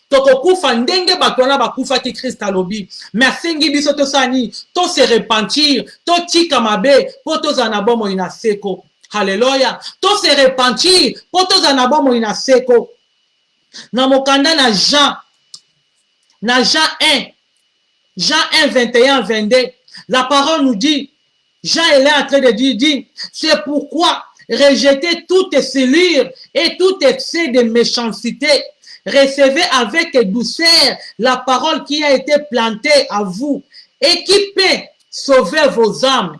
tokokufa ndenge bato wana bakufaki Christ alobi. Mais asengi biso tosani, to se repentir, to tika mabe, po tozala na bomoi na seko. Hallelujah. To se repentir, po tozala na bomoi na seko. Na mokanda na Jean 1, Jean 1, 21, 22, la parole nous dit, Jean est là en train de dire, c'est pourquoi rejetez toute cellule et tout excès de méchanceté. Recevez avec douceur la parole qui a été plantée à vous et qui peut sauver vos âmes.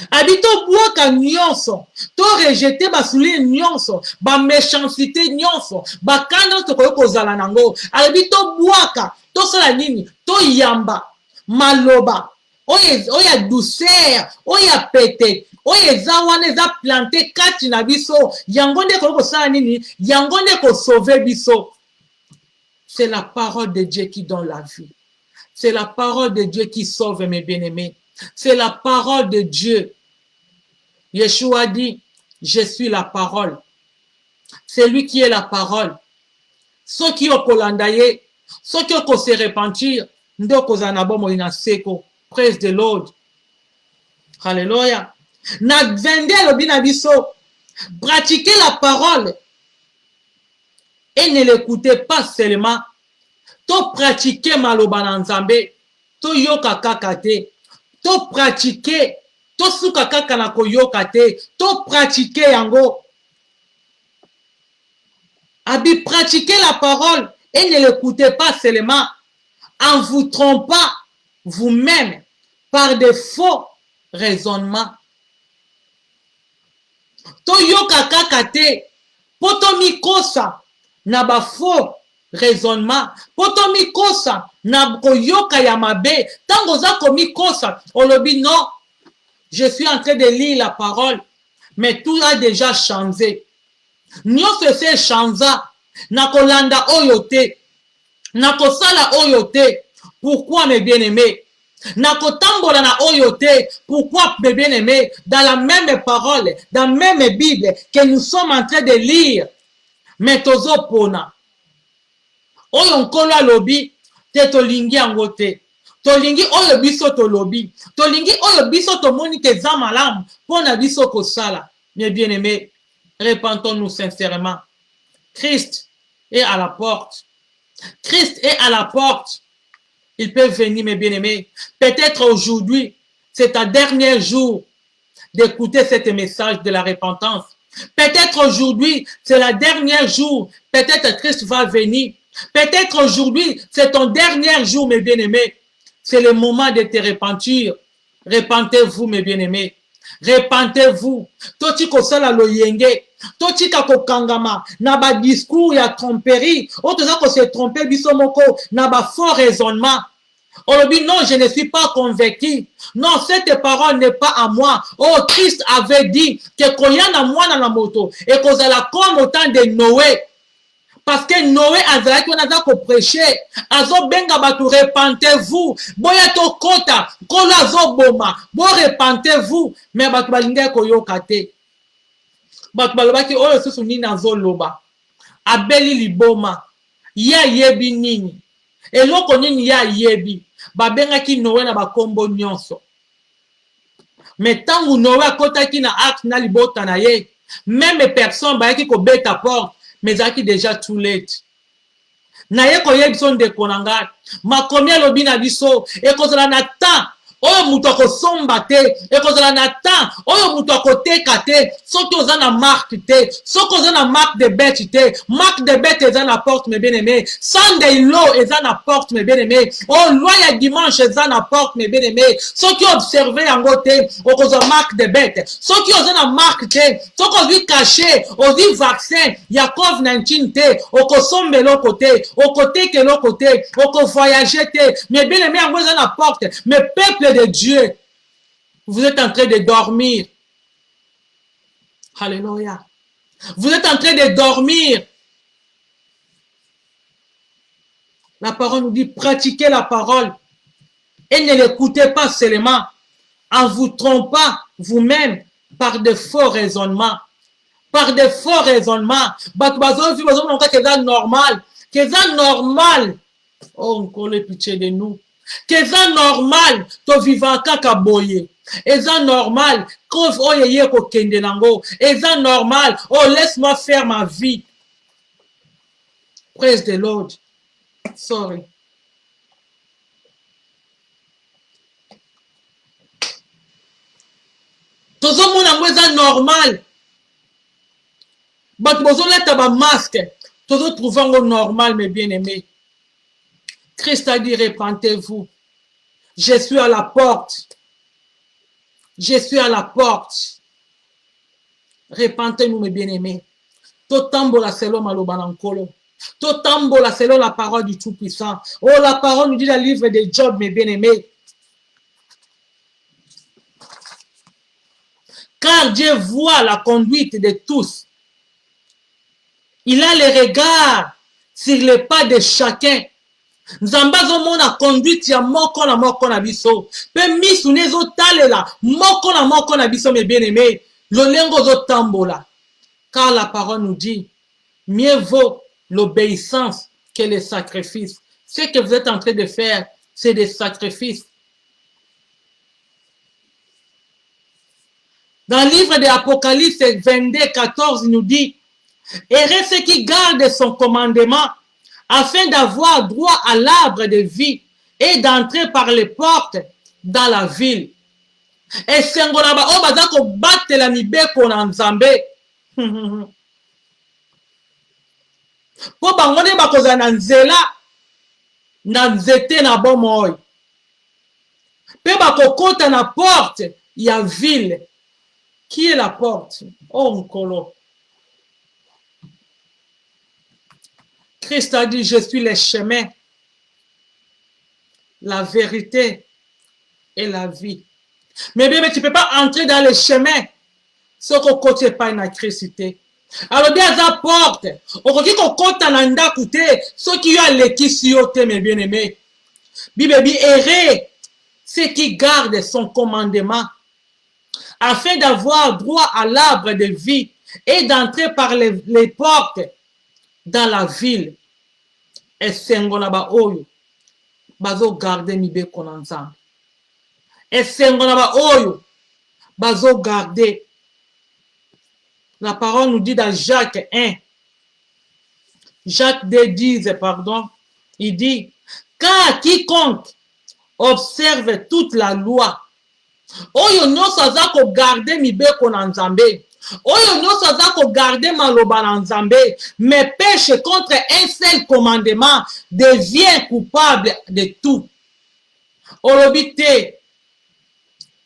Habito boaka nyonso, to rejeter basuli nyonso, ba méchanceté nyonso, ba kanda to koyo kozala nango. Habito boaka, to sala nini, to yamba, maloba, oya douceur, oya pete, oya eza wana eza planté kati na biso, yango nde koyo kosala nini, yango nde ko sauver biso. C'est la parole de Dieu qui donne la vie. C'est la parole de Dieu qui sauve mes bien-aimés. C'est la parole de Dieu. Yeshua dit, je suis la parole. C'est lui qui est la parole. Ceux qui ont kolandaye, ceux qui ont se repentir, ndoko zanabo moina seko. Praise the Lord. Hallelujah. Na vende lobina biso. Pratiquez la parole. Et ne l'écoutez pas seulement. To pratiquer maloba na nzambe. To yoka kakate. To pratiquer, to suka kaka na koyoka te, to pratiquer yango. Abi pratiquer la parole et ne l'écoutez pas seulement en vous trompant vous-même par de faux raisonnements. To yoka kaka te, poto mikosa na ba faux raisonnement, poto mikosa na koyoka ya mabe, tango za komikosa, olobi non, je suis en train de lire la parole, mais tout a déjà changé. Nyonso se chanza, na kolanda oyote, na kosala oyote, pourquoi mes bien-aimés? Na kotambola na oyote, pourquoi mes bien-aimés? Dans la même parole, dans la même Bible que nous sommes en train de lire, mais tozo pona. Oyo nkolo alobi te tolingi yango te. Tolingi oyo biso tolobi. Tolingi oyo biso tomoni ke za malamu pona biso kosala. Mes bien-aimés, repentons-nous sincèrement. Christ est à la porte. Christ est à la porte. Il peut venir, mes bien-aimés. Peut-être aujourd'hui, c'est ta dernier jour d'écouter ce message de la repentance. Peut-être aujourd'hui, c'est la dernière jour. Peut-être Christ va venir. Peut-être aujourd'hui, c'est ton dernier jour, mes bien-aimés. C'est le moment de te repentir. Repentez-vous, mes bien-aimés. Repentez-vous. Toti kosala loyenge. Toti kakokangama. Na ba discours ya tromperie. Otoza ko se tromper biso moko. Na ba faux raisonnement. On dit non, je ne suis pas convaincu. Non, cette parole n'est pas à moi. Oh, Christ avait dit que koyana mwana na moto. Et kozala comme au temps de Noé. Parce que Noé azalaki wana aza ko prêcher, azo benga batu repentez-vous, boya to kota, kolo azo boma, bo repentez-vous, mais batu balinga koyoka te. Batu balobaki oyo susu nini azo loba. Abeli liboma, ya yebi nini. Eloko nini ya yebi. Babengaki Noé na bakombo nyonso. Mais tangu Noé akotaki na acte na libota na ye, même personne bayaki ko beta porte. Mais zaki déjà too late. Na ye ko yebison de konanga. Ma combien lobi na biso e kozala na temps. Oyo muto ko somba te e kozala na temps. Oyo muto ko teka te. Soki oza na marque te. Soki oza na marque de bête te. Marque de bête eza na porte mes bien-aimés. Sunday law eza na porte mes bien-aimés. Oh loi ya dimanche eza na porte mes bien-aimés. Soki observer yango te o kozala marque de bête. Soki oza na marque te. Soki ozi caché, ozi vaccin ya COVID-19 te. O ko sombelo côté, o côté que l'autre côté, o ko voyager te. Mes bien-aimés yango eza na porte. Mes peuples de Dieu, vous êtes en train de dormir. Alléluia. Vous êtes en train de dormir. La parole nous dit pratiquez la parole et ne l'écoutez pas seulement en vous trompant vous-même par de faux raisonnements. par des faux raisonnements. C'est normal. C'est normal. Oh, encore le pitié de nous. C'est normal. To vivant kaka boye. C'est normal. C'est normal. Oh, laisse-moi faire ma vie. Praise the Lord. Sorry. Tout le monde est normal. Mais vous avez un masque. Tout le monde trouve normal, mes bien-aimés. Christ a dit, répentez-vous. Je suis à la porte. Je suis à la porte. Répentez-nous, mes bien-aimés. Tout tambola selon malobanankolo. Tout tambola selon la parole du Tout-Puissant. Oh, la parole nous dit dans le livre de Job, mes bien-aimés. Car Dieu voit la conduite de tous. Il a les regards sur les pas de chacun. Nzambazo mona conduite ya moko na biso. Pe misu nezo talela moko na biso mes bien-aimés. Lolengo zo tambola. Car la parole nous dit, mieux vaut l'obéissance que les sacrifices. Ce que vous êtes en train de faire, c'est des sacrifices. Dans le livre de l'Apocalypse 22, 14, il nous dit, heureux ceux qui gardent son commandement, afin d'avoir droit à l'arbre de vie et d'entrer par les portes dans la ville. Et sengolaba o bazako batte la mibeko na nzambe. Po bangone bakoza na nzela na nzete na bomoy. Pe bakokota na porte ya ville. Qui est la porte? Oh, Nkolo. Christ a dit, je suis le chemin, la vérité et la vie. Mais bien, tu ne peux pas entrer dans le chemin sans qu'on ne côté pas une Christé. Alors, bien, la porte, on dit qu'on compte en anda coûté, ceux qui ont l'équipe, mes bien-aimés. Bible, errez ceux qui gardent son commandement, afin d'avoir droit à l'arbre de vie et d'entrer par les portes dans la ville. Et sengona oyo bazo garder mibe konanzam. Et sengona oyo bazo garder. La parole nous dit dans Jacques 1. Jacques 2:10, pardon. Il dit, car quiconque observe toute la loi, oyo nyonso aza ko garder mibeko na nzambe. Oyo nyonso aza ko garder maloba na nzambe, mais pêche contre un seul commandement, devient coupable de tout. Olobi te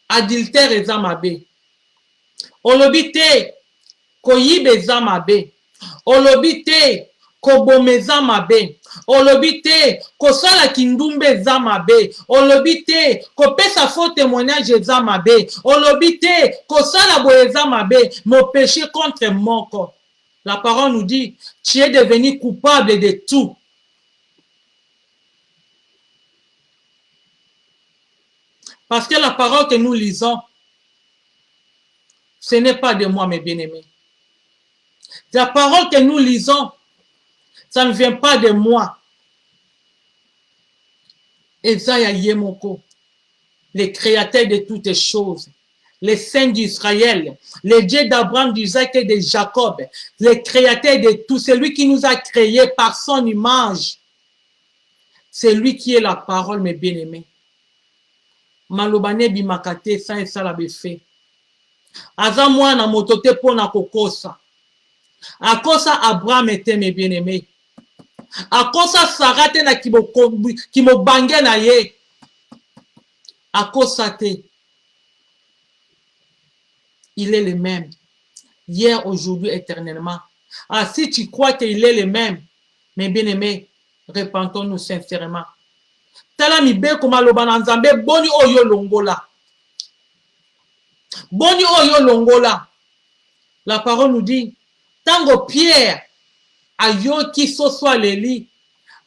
adultère eza mabe. Olobi te koyiba eza mabe. Olobi te kobomeza mabe. Olobi te kosala kindumbe eza mabe. Olobi te kopesa faux témoignage eza mabe. Olobi te kosala boye eza mabe. Mon péché contre mon corps. La parole nous dit, tu es devenu coupable de tout. Parce que la parole que nous lisons, ce n'est pas de moi, mes bien-aimés. La parole que nous lisons, ça ne vient pas de moi. Esaïa Yemoko, le créateur de toutes choses, le Saint d'Israël, le Dieu d'Abraham, d'Isaac et de Jacob, le créateur de tout, celui qui nous a créés par son image. C'est lui qui est la parole, mes bien-aimés. Malobane bimakate sans et la befe. Aza mwana motote pona kokosa. Akosa Abraham était mes bien-aimés. Akosa Sarah te na kimo bange na ye. Akosa te. Il est le même. Hier, aujourd'hui, éternellement. Ah, si tu crois qu'il est le même, mes bien-aimés, repentons-nous sincèrement. Tala mi be ko maloba na nzambe boni oyo longola. Boni oyo longola. La parole nous dit, tango Pierre ayoki so soit leli,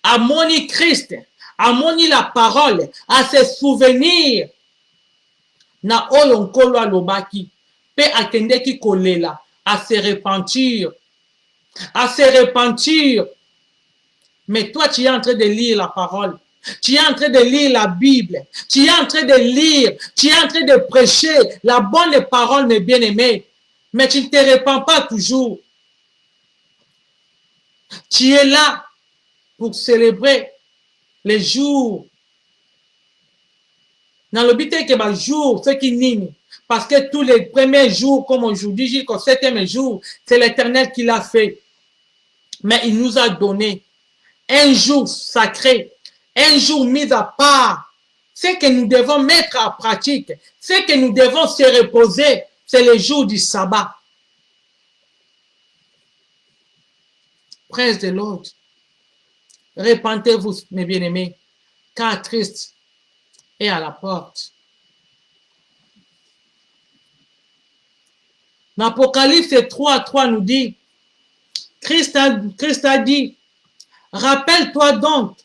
amoni Christ, amoni la parole, à se souvenir na oyo nkolo alobaki, pe akendeki kolela, à se repentir, à se repentir. Mais toi, tu es en train de lire la parole. Tu es en train de lire la Bible. Tu es en train de lire. Tu es en train de prêcher la bonne parole, mes bien-aimés. Mais tu ne te repens pas toujours. Tu es là pour célébrer les jours. Dans le but que les jours, ce qui nient. Parce que tous les premiers jours, comme aujourd'hui, jusqu'au 7e jour, c'est l'Éternel qui l'a fait. Mais il nous a donné un jour sacré, un jour mis à part. Ce que nous devons mettre en pratique, ce que nous devons se reposer, c'est le jour du sabbat. Praise the Lord. Repentez-vous, mes bien-aimés, car Christ est à la porte. L'Apocalypse 3:3 nous dit, Christ a dit, rappelle-toi donc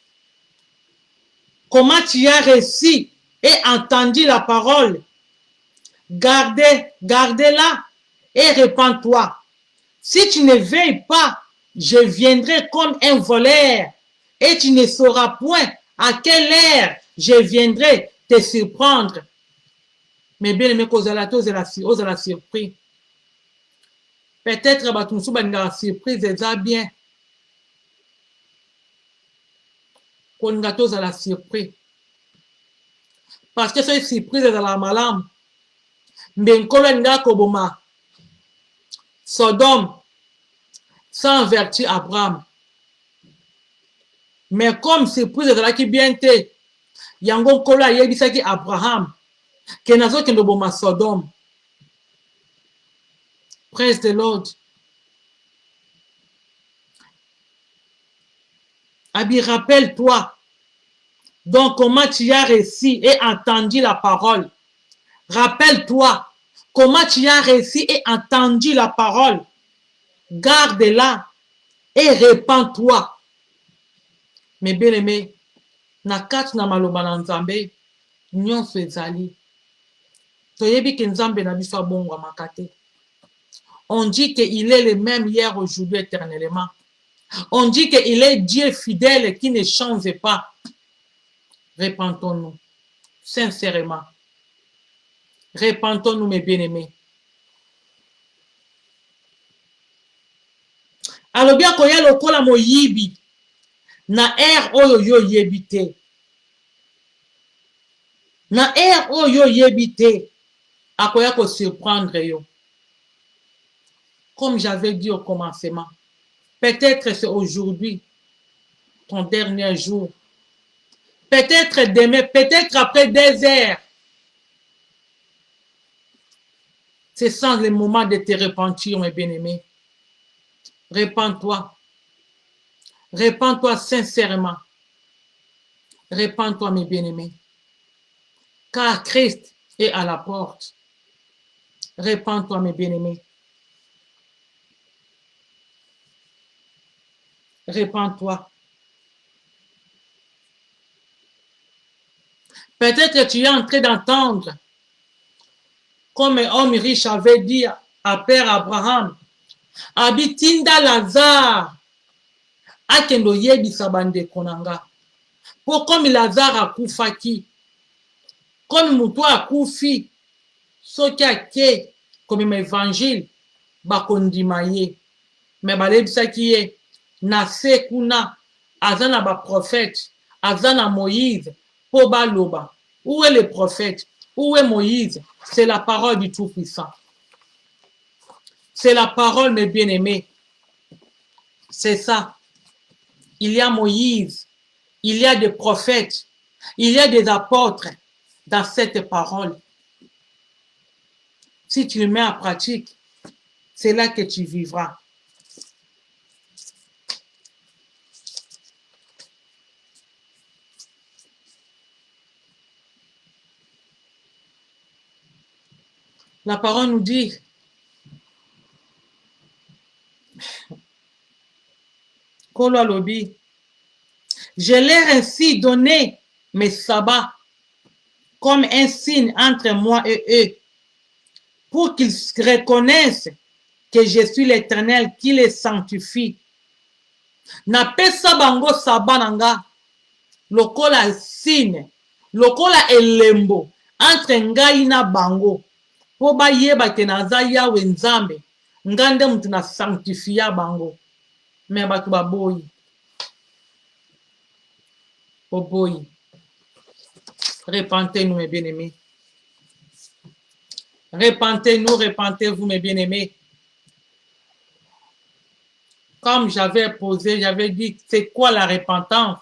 comment tu as reçu et entendu la parole. Gardez-la et répands-toi. Si tu ne veilles pas, je viendrai comme un voleur et tu ne sauras point à quelle heure je viendrai te surprendre. Mais bien aimé, aux la surprise. Peut-être que tu as surprise déjà bien. Qu'on a la surprise. Parce que c'est surprise de la malam. Mais quand on a Koboma, Sodome, sans vertu Abraham. Mais comme surprise de la qui bien te, yango kola yebisaki Abraham, que nazo kendo boma Sodome. Praise the Lord. Abi, rappelle-toi. Donc, comment tu as reçu et entendu la parole. Rappelle-toi comment tu as reçu et entendu la parole. Garde-la et répands-toi. Mes bien-aimés, na kati na maloba na Nzambe, nyonso ezali. Toyebi ke Nzambe na biso abongwamaka te. On dit qu'il est le même hier, aujourd'hui, éternellement. On dit qu'il est Dieu fidèle qui ne change pas. Repentons-nous, sincèrement. Repentons-nous, mes bien-aimés. Alors bien qu'on y a le kola moyibi, na oyo yo yebite. Na oyo yebite, akoya ko surprendre yo. Comme j'avais dit au commencement, peut-être c'est aujourd'hui ton dernier jour. Peut-être demain, peut-être après 2 heures. C'est sans le moment de te repentir, mes bien-aimés. Repends-toi. Repends-toi sincèrement. Repends-toi, mes bien-aimés. Car Christ est à la porte. Repends-toi, mes bien-aimés. Repends-toi. Peut-être que tu es en train d'entendre, comme un homme riche avait dit à Père Abraham, Abitinda Lazare, akendo yebisa bandeko nanga. Pour comme Lazare akufaki, comme mutu akufi, soki ake comme évangile bakondima ye, mais balebisaki ye na se kuna aza na ba prophète, aza na Moïse po baloba. Où est le prophète? Où est Moïse? C'est la parole du Tout-Puissant. C'est la parole, mes bien-aimés. C'est ça. Il y a Moïse, il y a des prophètes, il y a des apôtres dans cette parole. Si tu le mets en pratique, c'est là que tu vivras. La parole nous dit, Kolo Lobi, je leur ainsi donné mes sabbats comme un signe entre moi et eux, pour qu'ils reconnaissent que je suis l'Éternel qui les sanctifie. Napesa bango sabananga, lokola signe, lokola elembo, entre ngai na bango, po ba yeba ke naza Yawe Nzambe, ngande mutu na sanctifia bango. Mais batu baboyi, boboyi. Repentez-nous, mes bien-aimés. Repentez-nous, repentez-vous, mes bien-aimés. Comme j'avais posé, j'avais dit, c'est quoi la repentance?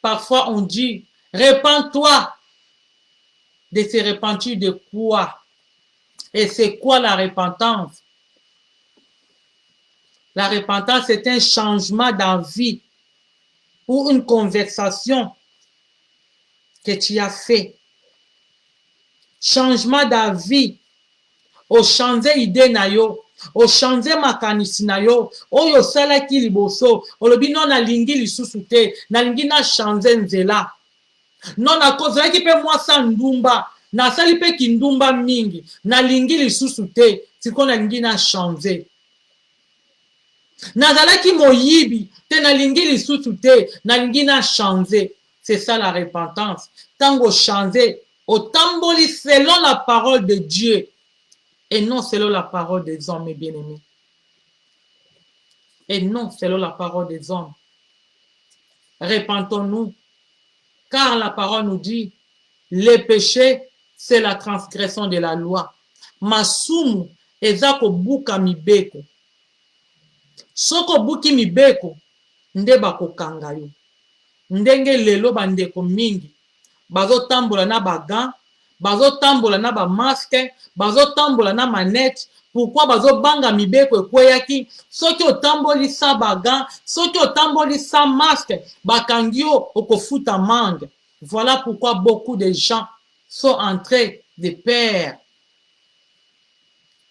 Parfois, on dit, repens-toi. De se repentir de quoi? Et c'est quoi la repentance? La repentance, c'est un changement d'avis ou une conversation que tu as fait. Changement d'avis. Au changer idée na yo. Au changer makanisi na yo. Oyo salaki liboso. Olobi non na lingi lisusu te. Na lingi na changer nzela. Non na kozalaki pe mwasa ndumba. Na sali pe kindumba mingi. Na lingi lisusu te. Siko na lingi na changer. Nazalaki moyibi. Te na lingi lisusu te. Na lingi na changer. C'est ça la repentance. Tango changer. Au tamboli selon la parole de Dieu. Et non selon la parole des hommes, mes bien-aimés. Et non selon la parole des hommes. Repentons-nous. Car la parole nous dit, les péchés, c'est la transgression de la loi. Masumu, ezako buka mibeko. Soko buki mibeko, nde bako kangayo. Ndenge lelo bandeko mingi. Bazo tambola na bagan, bazo tambola na ba masque, bazo tambola na manette. Pourquoi bazo banga mibeko ekweyaki? Soki otamboli sa bagan, soki otamboli sa masque, bakangio okofuta mangue. Voilà pourquoi beaucoup de gens sont en train de perdre.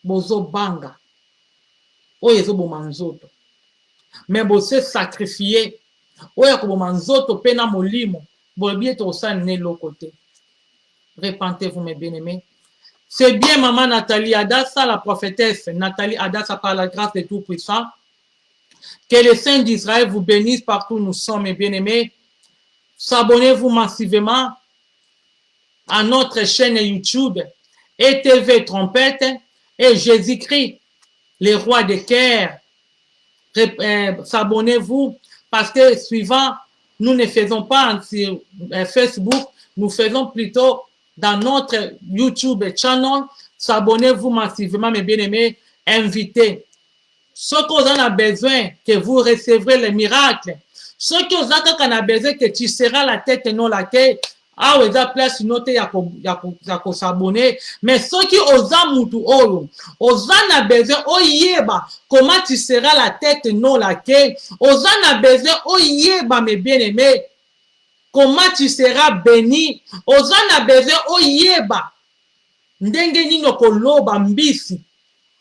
Bozo banga. Oyezo bomanzoto. Mais bozo sacrifié. Oyako bomanzoto pena molimo. Bolbie to sa ne l'autre. Repentez-vous, mes bien-aimés. C'est bien, maman Nathalie Adassa, la prophétesse Nathalie Adassa, par la grâce de Tout-Puissant. Que les saints d'Israël vous bénissent partout où nous sommes, mes bien-aimés. S'abonnez-vous massivement à notre chaîne YouTube ETV Trompette et Jésus-Christ, les rois des cœurs. S'abonnez-vous parce que suivant, nous ne faisons pas sur Facebook, nous faisons plutôt dans notre YouTube channel. S'abonnez-vous massivement, mes bien-aimés, invitez. Ce que vous en avez besoin, que vous recevrez les miracles. Ce que vous en avez besoin, que tu seras la tête et non la tête. Ah, vous avez place une note, yako s'abonner. Mais ce qui osa mutu olo, osa na besoin, oyeba, comment tu seras la tête et non la tête. Osa na besoin, oyeba, mes bien-aimés. Comment tu seras béni? Osa na besoin, oyeba. Ndenge nino koloba mbisi.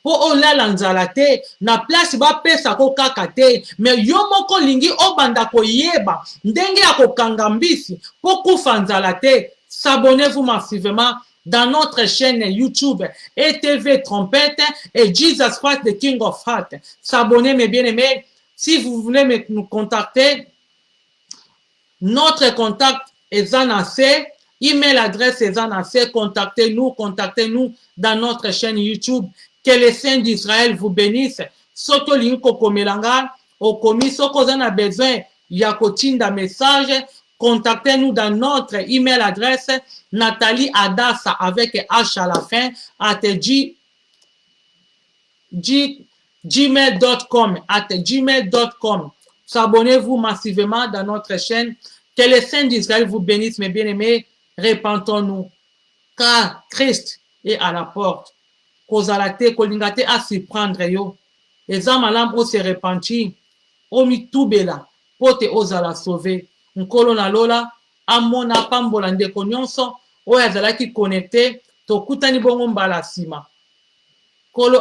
Po olala nzala te, na place ba pesa ko kaka te, mais yo moko lingi obanda koyeba, ndenge ya kokanga mbisi, po kufa nzala te. S'abonnez-vous massivement dans notre chaîne YouTube ETV Trompette et Jesus Christ, the King of Heart. S'abonnez, mes bien-aimés. Si vous voulez nous contacter, notre contact est en assez. Email adresse est en assez. Contactez-nous dans notre chaîne YouTube. Que les saints d'Israël vous bénissent. Soto linko komelanga, okomi soko zana besoin ya kotinda message, contactez-nous dans notre email adresse Nathalie Adassa avec H à la fin at gmail.com. S'abonnez-vous massivement dans notre chaîne. Que les saints d'Israël vous bénissent, mes bien-aimés. Repentons-nous, car Christ est à la porte. Kozalate, kolingate a s'y prendre yo. Eza malam o se repentir. Omi tubela. Pote ozala sauver. Nkolo na lola. Amona pambola ndeko nyonso. Oya zalaki connecté. Tokutani bongo mbala sima. Kolo